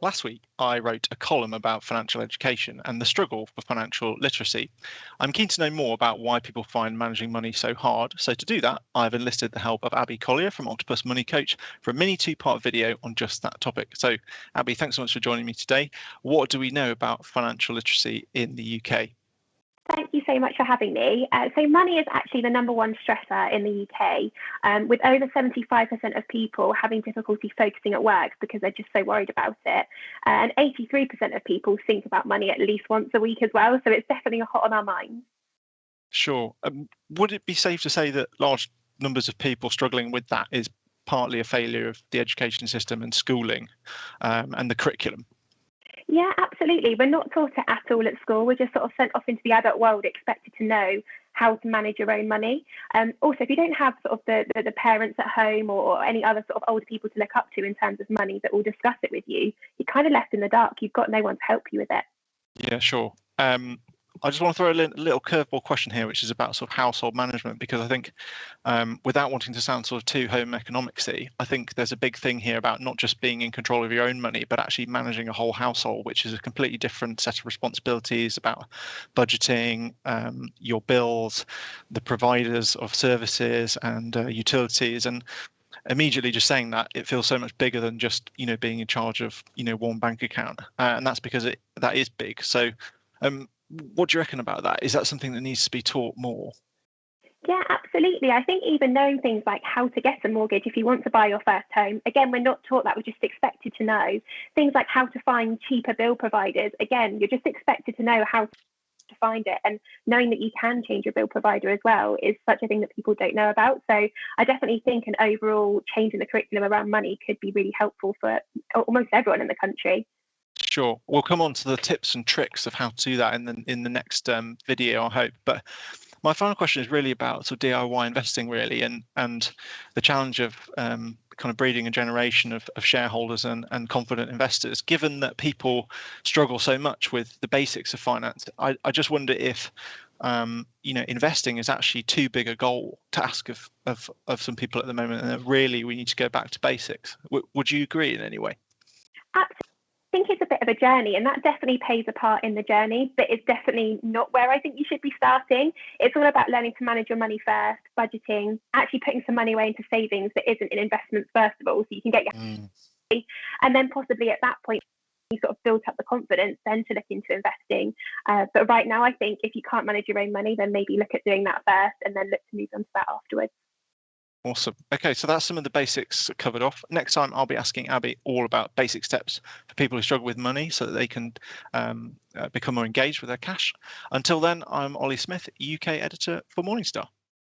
Last week, I wrote a column about financial education and the struggle for financial literacy. I'm keen to know more about why people find managing money so hard. So, to do that, I've enlisted the help of Abby Collier from Octopus Money Coach for a mini two-part video on just that topic. So, Abby, thanks so much for joining me today. What do we know about financial literacy in the UK? Thank you so much for having me. So money is actually the number one stressor in the UK, with over 75% of people having difficulty focusing at work because they're just so worried about it. And 83% of people think about money at least once a week as well. So it's definitely hot on our minds. Sure. Would it be safe to say that large numbers of people struggling with that is partly a failure of the education system and schooling and the curriculum? Yeah, absolutely. We're not taught it at all at school. We're just sort of sent off into the adult world, expected to know how to manage your own money. Also, if you don't have sort of the parents at home or any other sort of older people to look up to in terms of money that will discuss it with you, you're kind of left in the dark. You've got no one to help you with it. Yeah, sure. I just want to throw a little curveball question here, which is about sort of household management, because I think without wanting to sound sort of too home economicsy, I think there's a big thing here about not just being in control of your own money, but actually managing a whole household, which is a completely different set of responsibilities about budgeting, your bills, the providers of services and utilities. And immediately just saying that, it feels so much bigger than just, being in charge of, one bank account. And that's because that is big. So what do you reckon about that? Is that something that needs to be taught more? Yeah, absolutely. I think even knowing things like how to get a mortgage if you want to buy your first home, again, we're not taught that, we're just expected to know. Things like how to find cheaper bill providers, again, you're just expected to know how to find it. And knowing that you can change your bill provider as well is such a thing that people don't know about. So I definitely think an overall change in the curriculum around money could be really helpful for almost everyone in the country. Sure. We'll come on to the tips and tricks of how to do that in the next video, I hope. But my final question is really about sort of DIY investing, really, and the challenge of kind of breeding a generation of shareholders and confident investors. Given that people struggle so much with the basics of finance, I just wonder if investing is actually too big a goal to ask of some people at the moment, and that really we need to go back to basics. Would you agree in any way? Absolutely. I think it's a bit of a journey, and that definitely plays a part in the journey, but it's definitely not where I think you should be starting. It's all about learning to manage your money first, budgeting, actually putting some money away into savings that isn't in investments first of all, so you can get your and then possibly at that point you sort of built up the confidence then to look into investing. But right now, I think if you can't manage your own money, then maybe look at doing that first and then look to move on to that afterwards. Awesome. Okay, so that's some of the basics covered off. Next time, I'll be asking Abby all about basic steps for people who struggle with money so that they can become more engaged with their cash. Until then, I'm Ollie Smith, UK editor for Morningstar.